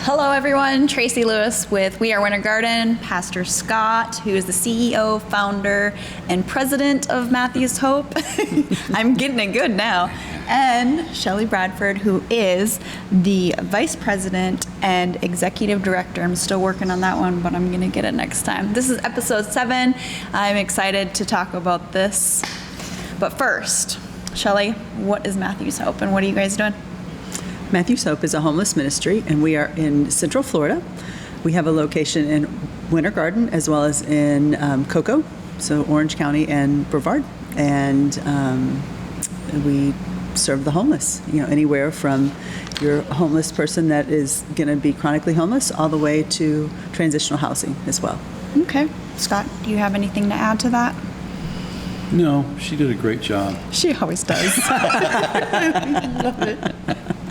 Hello everyone, Tracy Lewis with We Are Winter Garden, Pastor Scott, who is the CEO, founder, and president of Matthew's Hope. I'm getting it good now. And Shelley Bradford, who is the vice president and executive director. I'm still working on that one, but I'm gonna get it next time. This is episode 7. I'm excited to talk about this. But first, Shelley, what is Matthew's Hope and what are you guys doing? Matthew's Hope is a homeless ministry, and we are in Central Florida. We have a location in Winter Garden as well as in Cocoa, so Orange County and Brevard, and we serve the homeless. Anywhere from your homeless person that is going to be chronically homeless, all the way to transitional housing as well. Okay, Scott, do you have anything to add to that? No, she did a great job. She always does. Love it.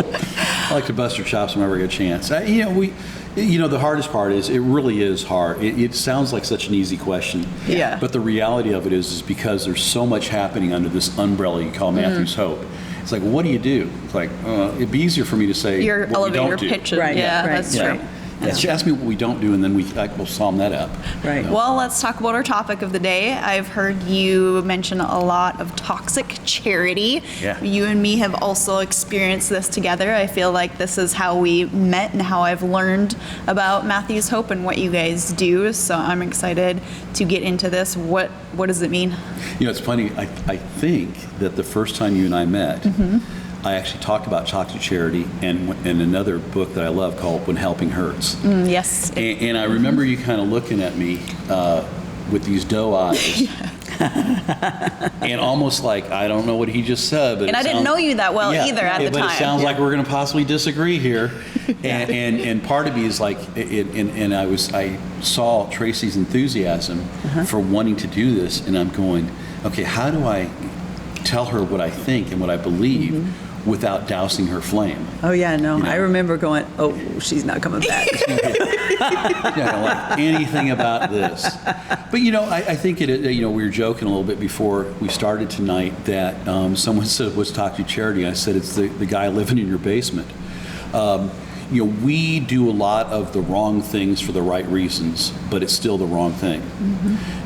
I like to bust her chops whenever I get a chance. The hardest part is it really is hard. It sounds like such an easy question. Yeah. But the reality of it is because there's so much happening under this umbrella you call Matthew's Hope. It's like, what do you do? It's like, it'd be easier for me to say Your what we elevator don't do. pitch. Right. Yeah, Right. that's Yeah. true. Yeah. She asked me what we don't do, and then we'll sum that up. Right. Well, let's talk about our topic of the day. I've heard you mention a lot of toxic charity. Yeah. You and me have also experienced this together. I feel like this is how we met and how I've learned about Matthew's Hope and what you guys do. So I'm excited to get into this. What does it mean? It's funny. I think that the first time you and I met, I actually talked about toxic charity and another book that I love called When Helping Hurts. Yes. And I remember you kind of looking at me with these doe eyes. And almost like, I don't know what he just said. But And I didn't know you that well either at the time. But it sounds like we're going to possibly disagree here. And part of me is like, I saw Tracy's enthusiasm for wanting to do this. And I'm going, okay, how do I tell her what I think and what I believe without dousing her flame? Oh, yeah, no. I remember going, oh, she's not coming back. I don't like anything about this. But, I think we were joking a little bit before we started tonight that someone said, what's toxic charity? I said, it's the guy living in your basement. We do a lot of the wrong things for the right reasons, but it's still the wrong thing.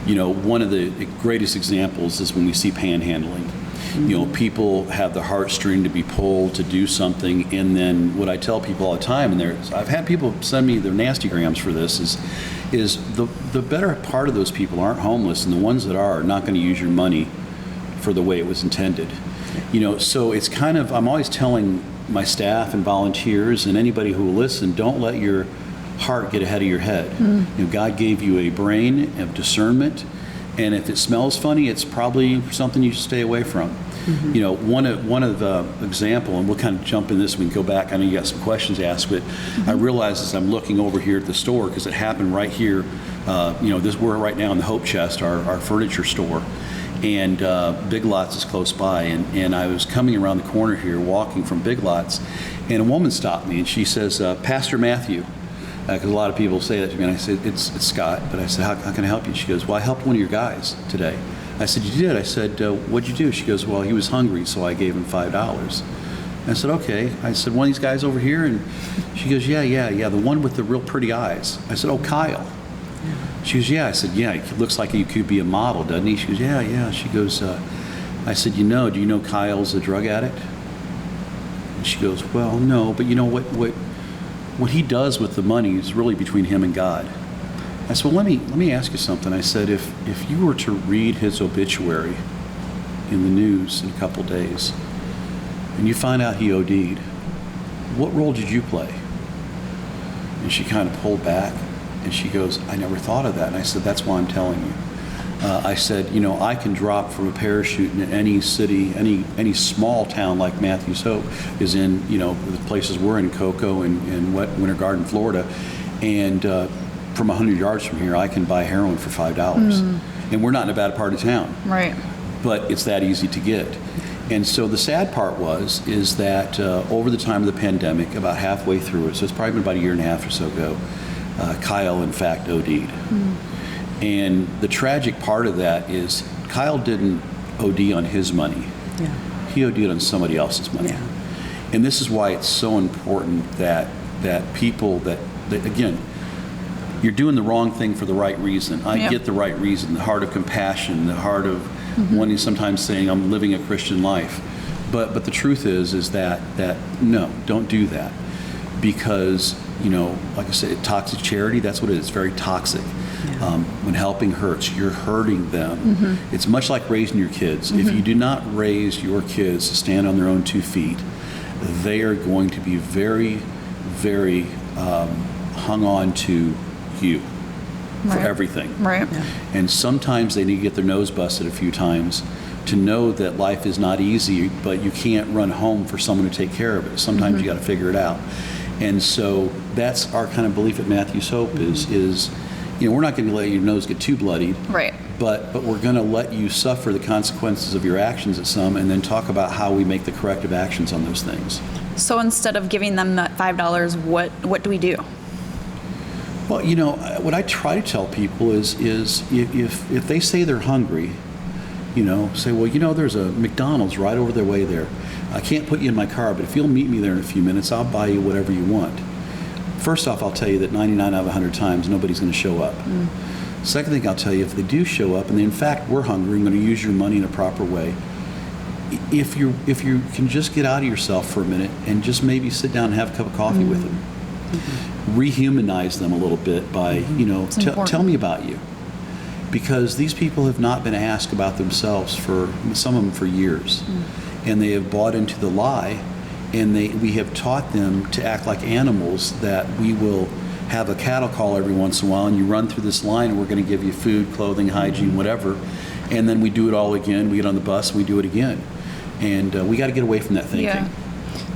One of the greatest examples is when we see panhandling. People have the heartstring to be pulled to do something, and then what I tell people all the time, and I've had people send me their nasty grams for this, is the better part of those people aren't homeless, and the ones that are not going to use your money for the way it was intended. So it's kind of, I'm always telling my staff and volunteers and anybody who will listen, don't let your heart get ahead of your head. God gave you a brain of discernment, and if it smells funny, it's probably something you should stay away from. One of the example, and we'll kind of jump in this, we can go back, I know you got some questions asked, but I realize as I'm looking over here at the store, because it happened right here, we're right now in the Hope Chest, our furniture store, and Big Lots is close by, and I was coming around the corner here, walking from Big Lots, and a woman stopped me, and she says, Pastor Matthew, because a lot of people say that to me, and I said, it's Scott, but I said, how can I help you? She goes, well, I helped one of your guys today. I said, you did? I said, what'd you do? She goes, well, he was hungry, so I gave him $5. I said, okay. I said, one of these guys over here? And she goes, yeah, the one with the real pretty eyes. I said, oh, Kyle. She goes, yeah. I said, yeah, it looks like he could be a model, doesn't he? She goes, yeah. She goes, I said, do you know Kyle's a drug addict? And she goes, well, no, but what he does with the money is really between him and God. I said, well, let me ask you something. I said, if you were to read his obituary in the news in a couple days, and you find out he OD'd, what role did you play? And she kind of pulled back, and she goes, I never thought of that. And I said, that's why I'm telling you. I said, I can drop from a parachute in any city, any small town like Matthew's Hope is in, the places we're in, Cocoa and Winter Garden, Florida, and from 100 yards from here, I can buy heroin for $5. And we're not in a bad part of town. Right. But it's that easy to get. And so the sad part is that over the time of the pandemic, about halfway through it, so it's probably been about a year and a half or so ago, Kyle, in fact, OD'd. And the tragic part of that is Kyle didn't OD on his money. He OD'd on somebody else's money. And this is why it's so important that that people that again, you're doing the wrong thing for the right reason. I get the right reason, the heart of compassion, the heart of wanting, sometimes saying I'm living a Christian life. But the truth is that no, don't do that, because like I said, toxic charity, that's what it is. It's very toxic. When helping hurts, you're hurting them. It's much like raising your kids. If you do not raise your kids to stand on their own 2 feet, they are going to be very, very hung on to you for everything. Right. Yeah. And sometimes they need to get their nose busted a few times to know that life is not easy, but you can't run home for someone to take care of it. Sometimes you got to figure it out. And so that's our kind of belief at Matthew's Hope is we're not going to let your nose get too bloodied. Right. But we're going to let you suffer the consequences of your actions at some, and then talk about how we make the corrective actions on those things. So instead of giving them that $5, what do we do? Well, what I try to tell people is if they say they're hungry, say, well, there's a McDonald's right over their way there. I can't put you in my car, but if you'll meet me there in a few minutes, I'll buy you whatever you want. First off, I'll tell you that 99 out of 100 times, nobody's going to show up. Second thing I'll tell you, if they do show up, and they, in fact, we're hungry, I'm going to use your money in a proper way. If you can just get out of yourself for a minute and just maybe sit down and have a cup of coffee with them, rehumanize them a little bit by, tell me about you. Because these people have not been asked about themselves for, some of them, for years. And they have bought into the lie, and we have taught them to act like animals, that we will have a cattle call every once in a while, and you run through this line, and we're going to give you food, clothing, hygiene, whatever. And then we do it all again. We get on the bus, and we do it again. And we got to get away from that thinking. Yeah.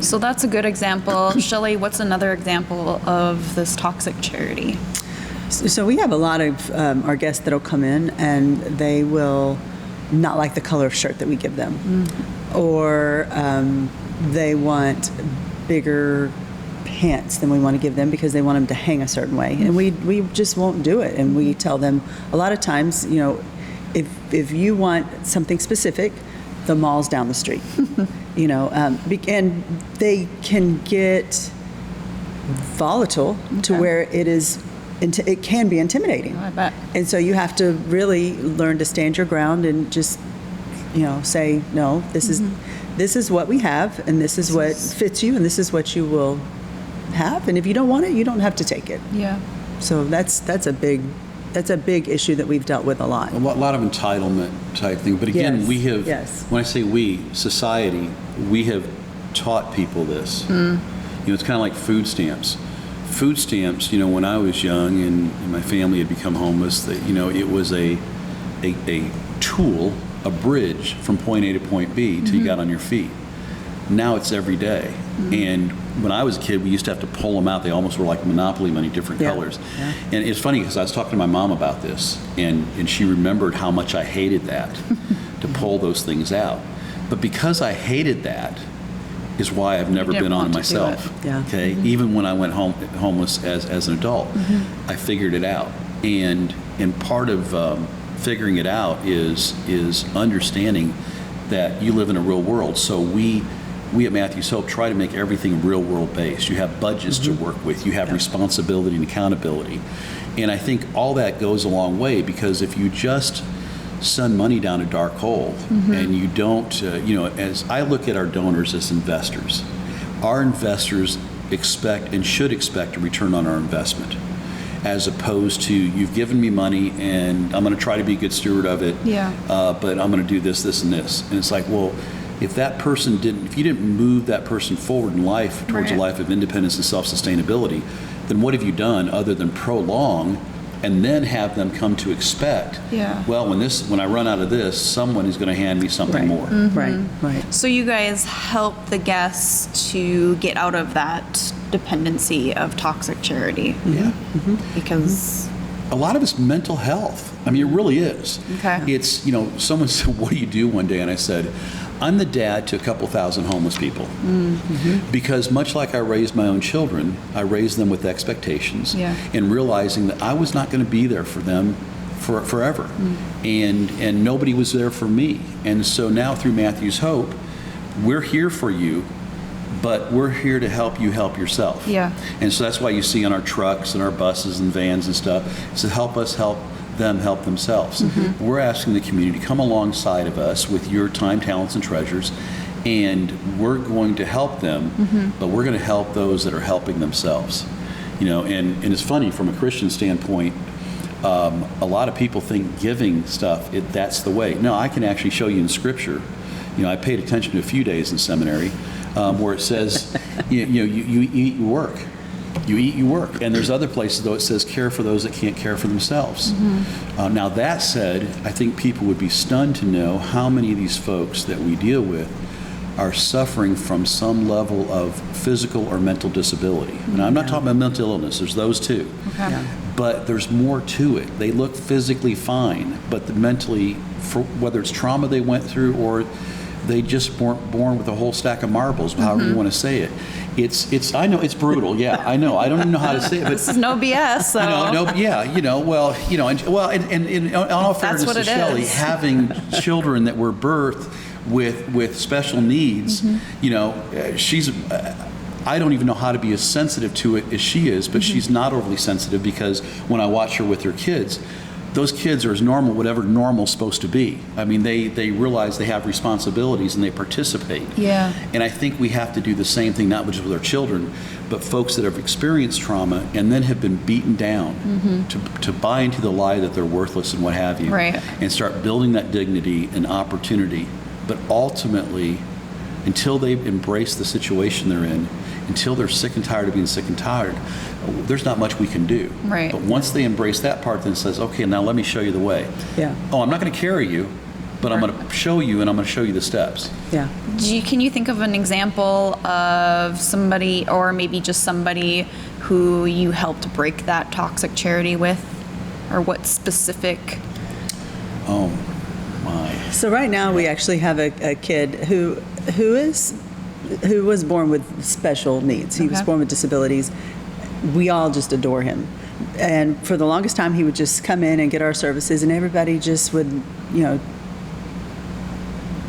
So that's a good example. Shelley, what's another example of this toxic charity? So we have a lot of our guests that'll come in, and they will not like the color of shirt that we give them, or they want bigger pants than we want to give them because they want them to hang a certain way, and we just won't do it. And we tell them a lot of times, if you want something specific, the mall's down the street, and they can get volatile to where it can be intimidating. Oh, I bet. And so you have to really learn to stand your ground and just, say, no, this is what we have, and this is what fits you, and this is what you will have. And if you don't want it, you don't have to take it. Yeah. So that's a big issue that we've dealt with a lot. A lot of entitlement type thing. But again, Yes, we have, yes. when I say we, society, we have taught people this. It's kind of like food stamps. Food stamps, when I was young and my family had become homeless, that it was a tool, a bridge from point A to point B till you got on your feet. Now it's every day. And when I was a kid, we used to have to pull them out. They almost were like Monopoly money, different colors. Yeah. And it's funny because I was talking to my mom about this, and she remembered how much I hated that, to pull those things out. But because I hated that is why I've never didn't been on want it to do myself. it. Yeah. Okay. Even when I went homeless as an adult, I figured it out. And part of figuring it out is understanding that you live in a real world. So we at Matthew's Hope try to make everything real world based. You have budgets to work with. You have responsibility and accountability. And I think all that goes a long way, because if you just send money down a dark hole and you don't, as I look at our donors as investors, our investors expect and should expect a return on our investment, as opposed to, you've given me money and I'm going to try to be a good steward of it, but I'm going to do this, this, and this. And it's like, well, if you didn't move that person forward in life towards a life of independence and self-sustainability, then what have you done other than prolong and then have them come to expect, well, when I run out of this, someone is going to hand me something more. Right. So you guys help the guests to get out of that dependency of toxic charity. Yeah. Because A lot of it's mental health. I mean, it really is. Okay. It's, someone said, what do you do one day? And I said, I'm the dad to a couple thousand homeless people. Because much like I raised my own children, I raised them with expectations and realizing that I was not going to be there for them forever. And nobody was there for me. And so now through Matthew's Hope, we're here for you but we're here to help you help yourself. Yeah. And so that's why you see on our trucks and our buses and vans and stuff, it's to help us help them help themselves. We're asking the community to come alongside of us with your time, talents, and treasures, and we're going to help them, but we're going to help those that are helping themselves. You know, and it's funny from a Christian standpoint, a lot of people think giving stuff, that's the way. No, I can actually show you in Scripture. You know, I paid attention to a few days in seminary where it says, you eat, you work. You eat, you work. And there's other places, though, it says care for those that can't care for themselves. Now, that said, I think people would be stunned to know how many of these folks that we deal with are suffering from some level of physical or mental disability. And I'm not talking about mental illness. There's those too. Okay. Yeah. But there's more to it. They look physically fine, but mentally, for whether it's trauma they went through or they just weren't born with a whole stack of marbles, however you want to say it. It's I know it's brutal. Yeah, I know. I don't even know how to say it. But This is no BS. So. And in all fairness what to it Shelley, is. having children that were birthed with special needs, she's. I don't even know how to be as sensitive to it as she is, but she's not overly sensitive because when I watch her with her kids, those kids are as normal, whatever normal's supposed to be. I mean, they realize they have responsibilities and they participate. Yeah. And I think we have to do the same thing, not just with our children, but folks that have experienced trauma and then have been beaten down to buy into the lie that they're worthless and what have you. Right. And start building that dignity and opportunity. But ultimately, until they embrace the situation they're in, until they're sick and tired of being sick and tired, there's not much we can do. Right. But once they embrace that part, then it says, okay, now let me show you the way. Yeah. Oh, I'm not going to carry you, but I'm going to show you and I'm going to show you the steps. Yeah. Can you think of an example of somebody, or maybe just somebody who you helped break that toxic charity with, or what specific? Oh, my. So right now we actually have a kid who was born with special needs. He was Okay. born with disabilities. We all just adore him. And for the longest time, he would just come in and get our services, and everybody just would,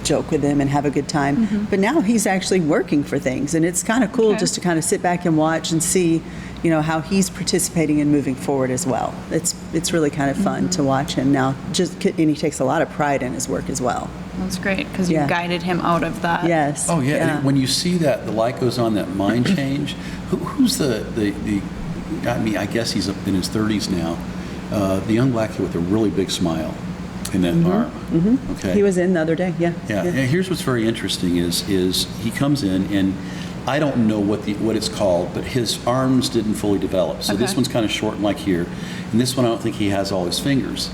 joke with him and have a good time. But now he's actually working for things, and it's kind of cool Okay. just to kind of sit back and watch and see, how he's participating and moving forward as well. It's really kind of fun to watch him now. And he takes a lot of pride in his work as well. That's great, because you Yeah. guided him out of that. Yes. Oh, yeah. When you see that, the light goes on, that mind change. Who's the I mean, I guess he's in his 30s now, the young black kid with a really big smile in that arm. Okay. He was in the other day. Yeah. Yeah. And here's what's very interesting is he comes in, and I don't know what it's called, but his arms didn't fully develop. So this Okay. one's kind of short and like here, and this one I don't think he has all his fingers.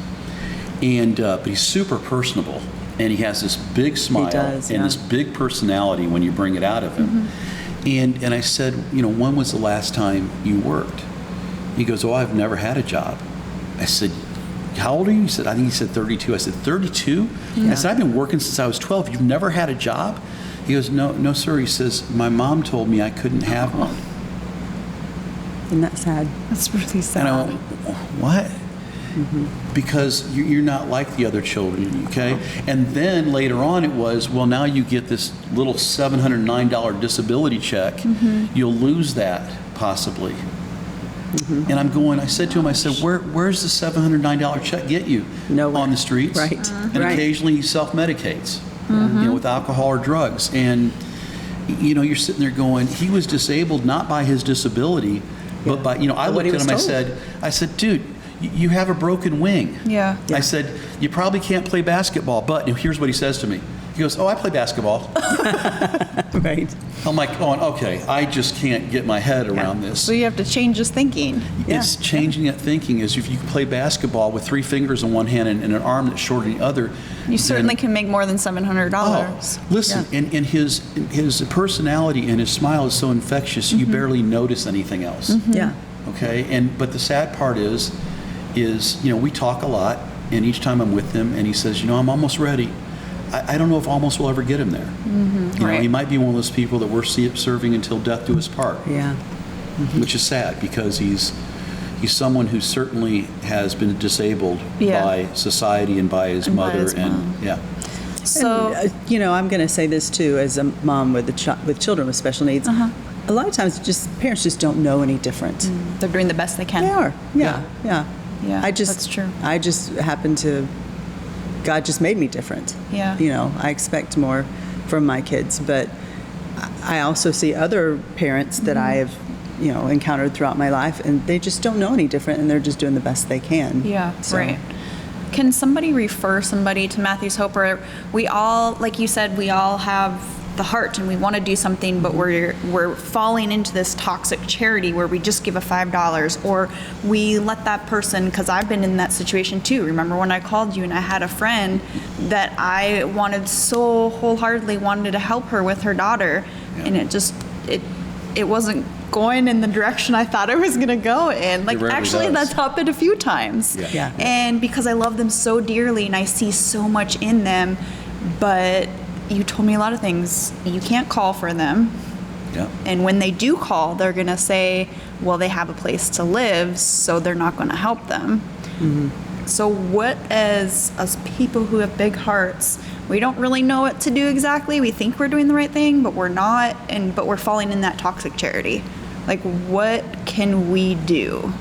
And but he's super personable, and he has this big smile does, and yeah. this big personality when you bring it out of him. And I said, when was the last time you worked? He goes, oh, I've never had a job. I said, how old are you? He said, I think he said 32. I said, 32? I said, I've been working since I was 12. You've never had a job? He goes, no, sir. He says, my mom told me I couldn't have one. Isn't that sad? That's really sad. And I went, what? Because you're not like the other children, okay? And then later on it was, well, now you get this little $709 disability check. You'll lose that possibly. And I said to him, where's the $709 check get you? Nowhere. On the streets. Right. And Right. occasionally he self-medicates, with alcohol or drugs. And, you're sitting there going, he was disabled not by his disability, but by, I what looked he at him, was told. I said, dude, you have a broken wing. Yeah. I said, you probably can't play basketball, but here's what he says to me. He goes, oh, I play basketball. Right. I'm like, okay, I just can't get my head around this. So you have to change his thinking. It's changing that thinking is if you play basketball with 3 fingers in one hand and an arm that's shorter than the other. You certainly then- can make more than $700. Oh, listen, and his personality and his smile is so infectious, you barely notice anything else. Yeah. Okay, but the sad part is we talk a lot, and each time I'm with him, and he says, I'm almost ready. I don't know if almost will ever get him there. Right. He might be one of those people that we're serving until death do us part. Yeah. Which is sad because he's someone who certainly has been disabled Yeah. by society and by his And by mother his mom. yeah. So, And, I'm going to say this too, as a mom with with children with special needs. A lot of times, parents just don't know any different. they're doing the best they can. They are, yeah. Yeah, that's true. I just happen to. God just made me different. Yeah. I expect more from my kids, but I also see other parents that I have, encountered throughout my life, and they just don't know any different, and they're just doing the best they can. Yeah, So- right. Can somebody refer somebody to Matthew's Hope? Or we all, like you said, we all have the heart and we want to do something, but we're falling into this toxic charity where we just give a $5, or we let that person, because I've been in that situation too. Remember when I called you and I had a friend that I wanted so wholeheartedly wanted to help her with her daughter, and it wasn't going in the direction I thought it was going to go in. Like, rarely actually, does. that's happened a few times. Yeah. And because I love them so dearly and I see so much in them, but you told me a lot of things. You can't call for them. Yeah. And when they do call, they're going to say, well, they have a place to live, so they're not going to help them. So what, as us people who have big hearts, we don't really know what to do exactly. We think we're doing the right thing, but we're not, but we're falling in that toxic charity. Like, what can we do?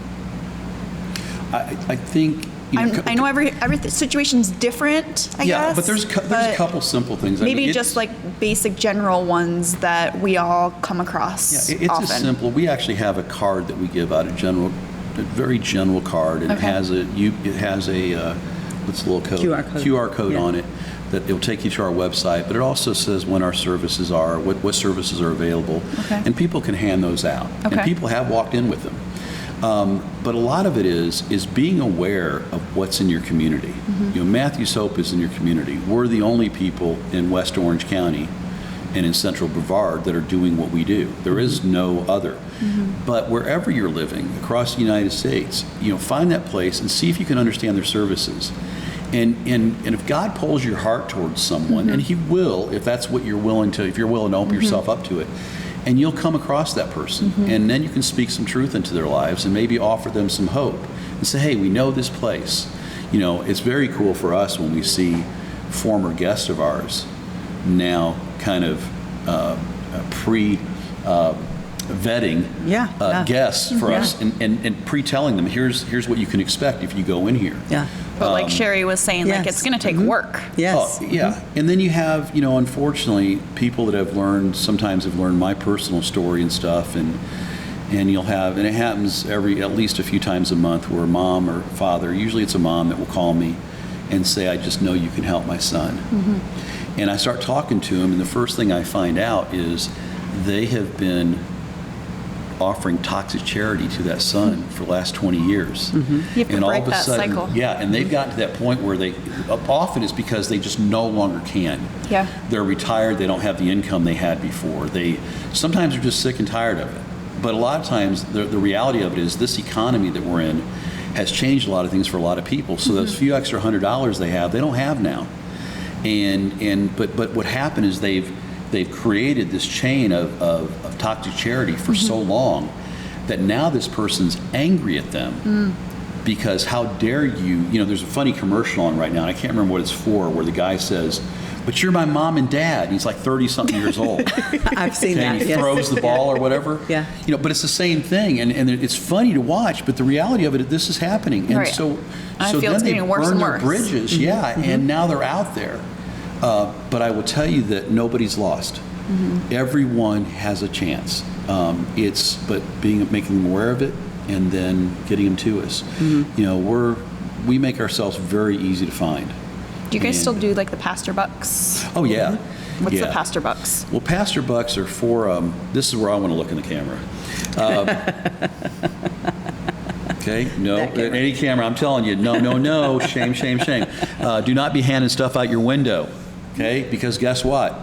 I think. I know every situation's different, I Yeah, guess. but there's a couple simple things. Maybe it's- just like basic general ones that we all come across Yeah, it's often. as simple. We actually have a card that we give out, a very general card, and Okay. it has a what's the little code? QR code. On it that it'll take you to our website, but it also says when our services are, what services are available, Okay. and people can hand those out, Okay. and people have walked in with them. But a lot of it is being aware of what's in your community. Matthew's Hope is in your community. We're the only people in West Orange County and in Central Brevard that are doing what we do. There is no other. But wherever you're living across the United States, find that place and see if you can understand their services. And if God pulls your heart towards someone, and He will, if that's what you're willing to, if you're willing to open yourself up to it, and you'll come across that person, and then you can speak some truth into their lives and maybe offer them some hope and say, hey, we know this place. It's very cool for us when we see former guests of ours now kind of vetting guests for us and pre-telling them, here's what you can expect if you go in here. Yeah. But like Sherry was saying, like, it's going to take work. Yes. Oh, yeah. And then you have, unfortunately, people that sometimes have learned my personal story and stuff, and you'll have, and it happens at least a few times a month, where a mom or father, usually it's a mom, that will call me and say, I just know you can help my son. And I start talking to him, and the first thing I find out is they have been offering toxic charity to that son for the last 20 years. You have to And all break of a that sudden, cycle. yeah, and they've gotten to that point where often it's because they just no longer can. Yeah. They're retired, they don't have the income they had before. Sometimes they're just sick and tired of it. But a lot of times, the reality of it is this economy that we're in has changed a lot of things for a lot of people. So those few extra $100 they don't have now. But what happened is they've created this chain of toxic charity for so long that now this person's angry at them because how dare you, there's a funny commercial on right now, and I can't remember what it's for, where the guy says, but you're my mom and dad. And he's like 30-something years old. I've seen that. And he Yes. throws the ball or whatever. Yeah. But it's the same thing, and it's funny to watch, but the reality of it, this is happening. And Right. so I feel then it's they getting worse burn and their worse. bridges, and now they're out there. But I will tell you that nobody's lost. Everyone has a chance. Making them aware of it and then getting them to us. We make ourselves very easy to find. Do you guys And- still do like the pastor bucks? Oh yeah. What's the Yeah. pastor bucks? Well, pastor bucks are for. This is where I want to look in the camera. Okay, no, any camera. I'm telling you, no. Shame. Do not be handing stuff out your window. Okay, because guess what?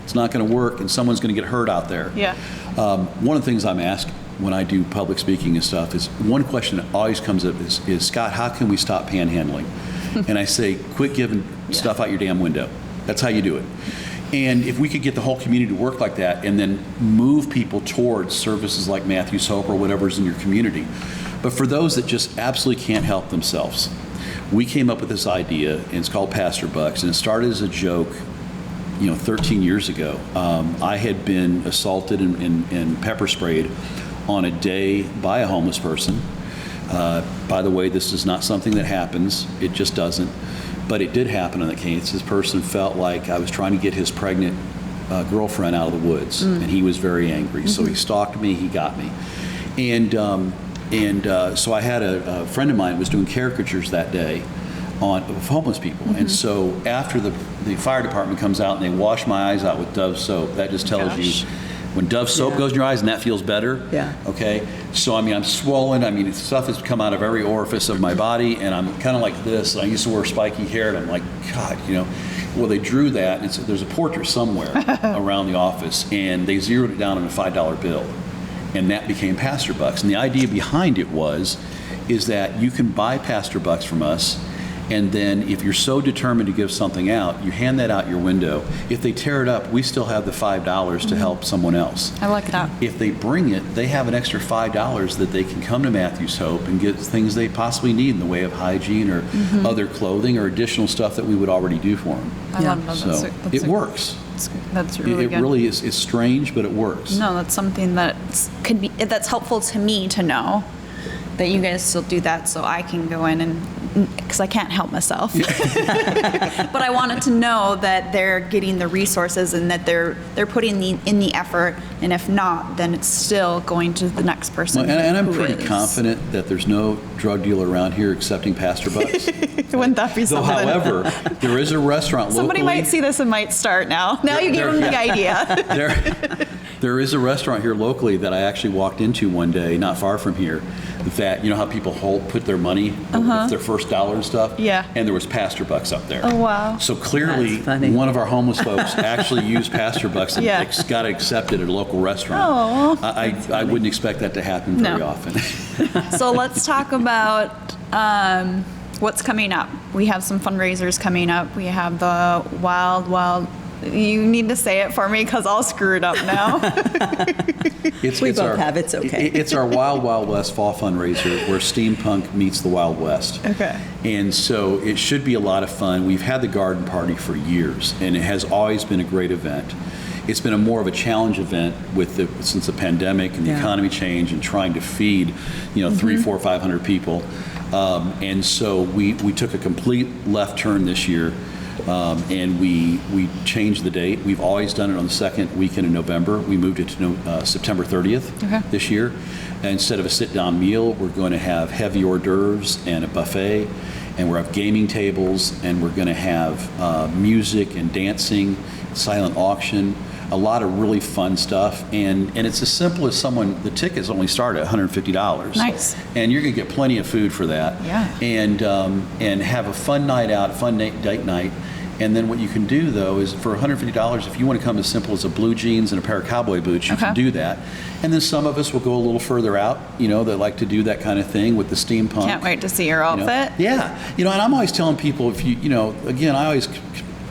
It's not going to work, and someone's going to get hurt out there. Yeah. One of the things I'm asked when I do public speaking and stuff is, one question that always comes up is Scott, how can we stop panhandling? And I say, quit giving stuff out your damn window. That's how you do it. And if we could get the whole community to work like that and then move people towards services like Matthew's Hope or whatever's in your community. But for those that just absolutely can't help themselves, we came up with this idea, and it's called Pastor Bucks, and it started as a joke, 13 years ago. I had been assaulted and pepper sprayed on a day by a homeless person. By the way, this is not something that happens. It just doesn't. But it did happen in that case. This person felt like I was trying to get his pregnant girlfriend out of the woods, and he was very angry. So he stalked me, he got me. And so I had a friend of mine who was doing caricatures that day of homeless people. And so after the fire department comes out and they wash my eyes out with Dove soap, that just tells you when Dove soap goes in your eyes and that feels better. Yeah. Okay. So I'm swollen. Stuff has come out of every orifice of my body, and I'm kind of like this. I used to wear spiky hair, and I'm like, God, Well, they drew that, and there's a portrait somewhere around the office, and they zeroed it down on a $5 bill, and that became Pastor Bucks. And the idea behind it is that you can buy Pastor Bucks from us, and then if you're so determined to give something out, you hand that out your window. If they tear it up, we still have the $5 to help someone else. I like that. If they bring it, they have an extra $5 that they can come to Matthew's Hope and get things they possibly need in the way of hygiene or other clothing or additional stuff that we would already do for them. I love that. So it works. That's really good. It really is. It's strange, but it works. No, that's something that's helpful to me to know that you guys still do that, so I can go in and, because I can't help myself. But I wanted to know that they're getting the resources and that they're putting in the effort, and if not, then it's still going to the next person. Well, and I'm who pretty is. confident that there's no drug dealer around here accepting Pastor Bucks. Wouldn't that be Though, something? however, there is a restaurant locally. Somebody might see this and might start now. Now you gave them the idea. There is a restaurant here locally that I actually walked into one day, not far from here, that, how people put their money, their first dollar and stuff? Yeah. And there was Pastor Bucks up there. Oh, wow. So clearly, That's funny. one of our homeless folks actually used Pastor Bucks and got accepted at a local restaurant. Oh, I wouldn't expect that to happen very No. often. So let's talk about what's coming up. We have some fundraisers coming up. We have the Wild. You need to say it for me because I'll screw it up now. We both have. It's okay. It's our Wild Wild West fall fundraiser where steampunk meets the Wild West. Okay. And so it should be a lot of fun. We've had the garden party for years, and it has always been a great event. It's been more of a challenge event since the pandemic and the economy change and trying to feed, 300, 400, 500 people. And so we took a complete left turn this year. And we changed the date. We've always done it on the second weekend in November. We moved it to September 30th this year. And instead of a sit-down meal, we're going to have heavy hors d'oeuvres and a buffet, and we'll have gaming tables, and we're going to have music and dancing, silent auction, a lot of really fun stuff. And it's as simple as the tickets only start at $150. Nice. And you're going to get plenty of food for that. Yeah. And have a fun night out, fun date night. And then what you can do, though, is for $150, if you want to come as simple as a blue jeans and a pair of cowboy boots, you can do that. And then some of us will go a little further out, that like to do that kind of thing with the steampunk. Can't wait to see your outfit. Yeah. And I'm always telling people, if again, I always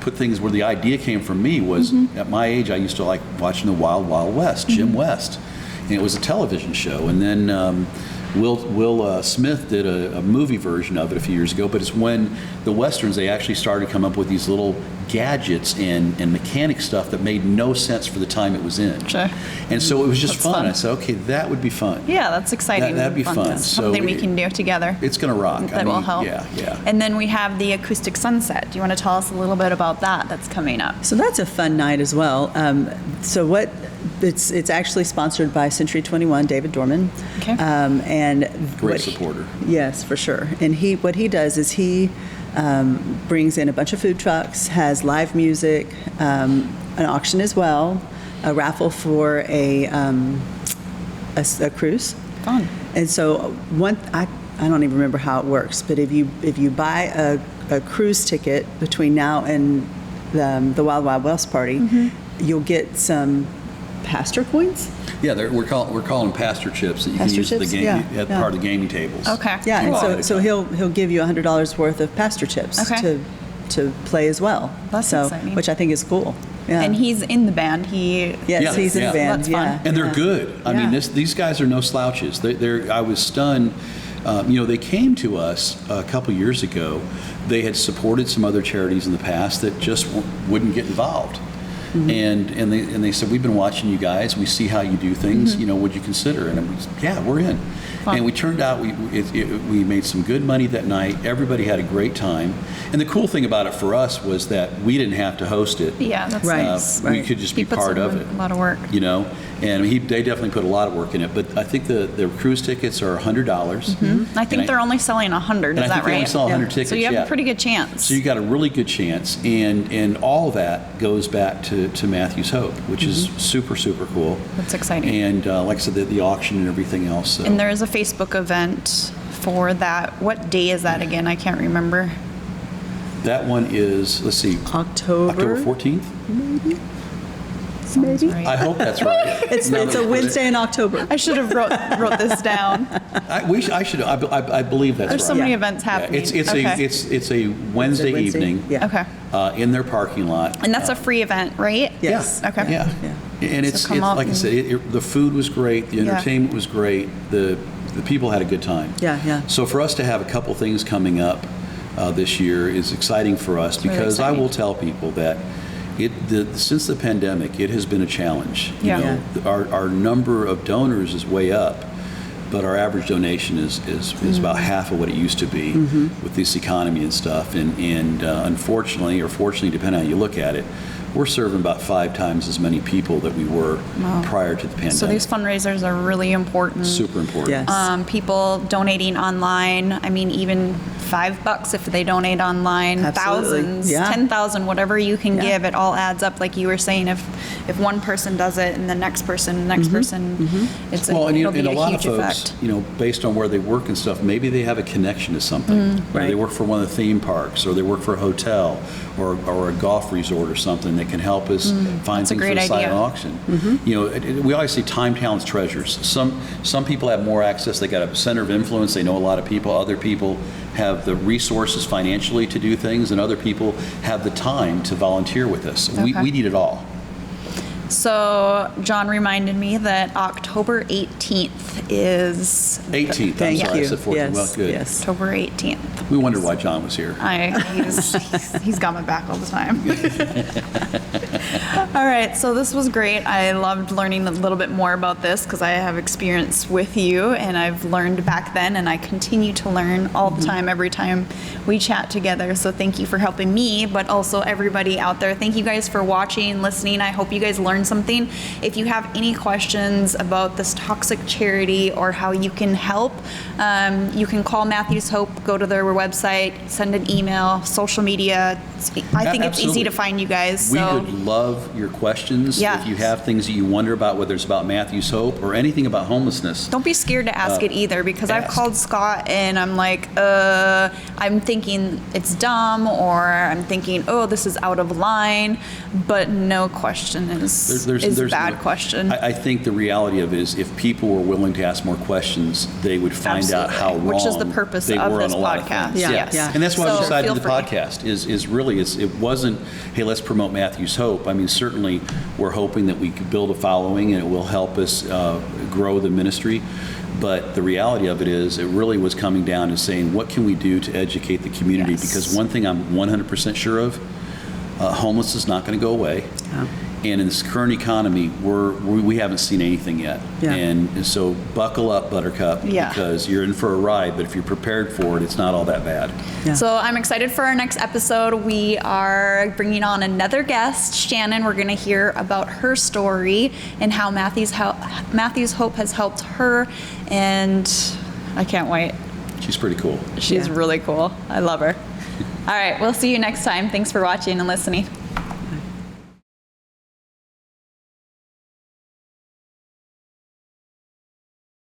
put things where the idea came from me was at my age, I used to like watching the Wild Wild West, Jim West. And it was a television show. And then Will Smith did a movie version of it a few years ago, but it's when the Westerns, they actually started to come up with these little gadgets and mechanic stuff that made no sense for the time it was in. Sure. And so it was just That's fun. fun. I said, okay, that would be fun. Yeah, that's exciting. That'd be fun. That's So something we can do together. It's going to rock. That will help. Yeah. And then we have the acoustic sunset. Do you want to tell us a little bit about that? That's coming up. So that's a fun night as well. It's actually sponsored by Century 21, David Dorman. Okay. Great supporter. Yes, for sure. And what he does is he brings in a bunch of food trucks, has live music, an auction as well, a raffle for a cruise. Fun. And so I don't even remember how it works, but if you buy a cruise ticket between now and the Wild Wild West party, you'll get some pastor coins. Yeah, we're calling them pastor chips that you Pastor can use chips? at part of the gaming tables. Okay. Yeah, Cool. and so he'll give you $100 worth of pastor chips Okay. to play as well. That's exciting. Which I think is cool. Yeah. And he's in the band. Yes, he's in the band. That's fun. Yeah, And they're good. I mean, Yeah. these guys are no slouches. I was stunned. They came to us a couple years ago. They had supported some other charities in the past that just wouldn't get involved. And they said, we've been watching you guys. We see how you do things. Would you consider? And we said, yeah, we're in. Fun. And we turned out we made some good money that night. Everybody had a great time. And the cool thing about it for us was that we didn't have to host it. Yeah, that's Right. nice. We could just be part of it. A lot of work. And they definitely put a lot of work in it. But I think the cruise tickets are $100. I think they're only selling 100. And Is I that think they only right? sell 100 tickets. So you have yeah. a pretty good chance. So you got a really good chance, and all that goes back to Matthew's Hope, which is super, super cool. That's exciting. And like I said, the auction and everything else. So. And there is a Facebook event for that. What day is that again? I can't remember. That one is, let's see, October 14th? Sounds right. I hope that's right. It's a Wednesday in October. I should have wrote this down. I believe that's There's right. so many Yeah. events Yeah, happening. it's Okay. it's a Wednesday evening Yeah. Okay. in their parking lot. And that's a free event, right? Yes. Yeah. Okay. Yeah. And So it's come out like I and- said, the food was great, the Yeah. entertainment was great, the people had a good time. Yeah. So for us to have a couple things coming up this year is exciting for us really because I exciting. will tell people that since the pandemic, it has been a challenge. Yeah. Our number of donors is way up, but our average donation is about half of what it used to be with this economy and stuff. And unfortunately, or fortunately, depending on how you look at it, we're serving about 5 times as many people that we were prior to the pandemic. So these fundraisers are really important. Super important. Yes. People donating online. I mean, even $5 if they donate online. Absolutely. Thousands, Yeah. 10,000, whatever you can Yeah. give, it all adds up. Like you were saying, if one person does it and the next person, it's Well, it'll be and a lot huge of folks, effect. based on where they work and stuff, maybe they have a connection to something. Or Right. they work for one of the theme parks, or they work for a hotel, or a golf resort or something that can help us find That's a things for great the silent idea. auction. We always say time, talents, treasures. Some people have more access. They got a center of influence. They know a lot of people. Other people have the resources financially to do things, and other people have the time to volunteer with us. Okay. We need it all. So John reminded me that October 18th is 18th. Thank I'm sorry, you. I said 14th. Yes. Well, good. Yes. October 18th. We wondered why John was here. He's got my back all the time. All right, so this was great. I loved learning a little bit more about this because I have experience with you, and I've learned back then, and I continue to learn all the time, every time we chat together. So thank you for helping me, but also everybody out there. Thank you guys for watching, listening. I hope you guys learned something. If you have any questions about this toxic charity or how you can help, you can call Matthew's Hope, go to their website, send an email, social media. I think it's easy Absolutely. to find you guys. We So would love your questions. Yeah. If you have things that you wonder about, whether it's about Matthew's Hope or anything about homelessness. don't be scared to ask it either, because I've ask. called Scott and I'm like, I'm thinking it's dumb, or I'm thinking, oh, this is out of line, but no question is a bad question. I think the reality of it is if people were willing to ask more questions, they would find out how Absolutely. wrong Which is the purpose they of were this on a lot of podcast. things. Yeah, Yes. yeah. And that's why we So decided feel the free. podcast is really, it wasn't, hey, let's promote Matthew's Hope. I mean, certainly we're hoping that we could build a following and it will help us grow the ministry. But the reality of it is, it really was coming down to saying, what can we do to educate the community? Yes. Because one thing I'm 100% sure of, homeless is not going to go away. Yeah. And in this current economy, we haven't seen anything yet. Yeah. And so buckle up, Buttercup, Yeah. because you're in for a ride. But if you're prepared for it, it's not all that bad. Yeah. So I'm excited for our next episode. We are bringing on another guest, Shannon. We're going to hear about her story and how Matthew's Hope has helped her. And I can't wait. She's pretty cool. She's Yeah. really cool. I love her. All right, we'll see you next time. Thanks for watching and listening.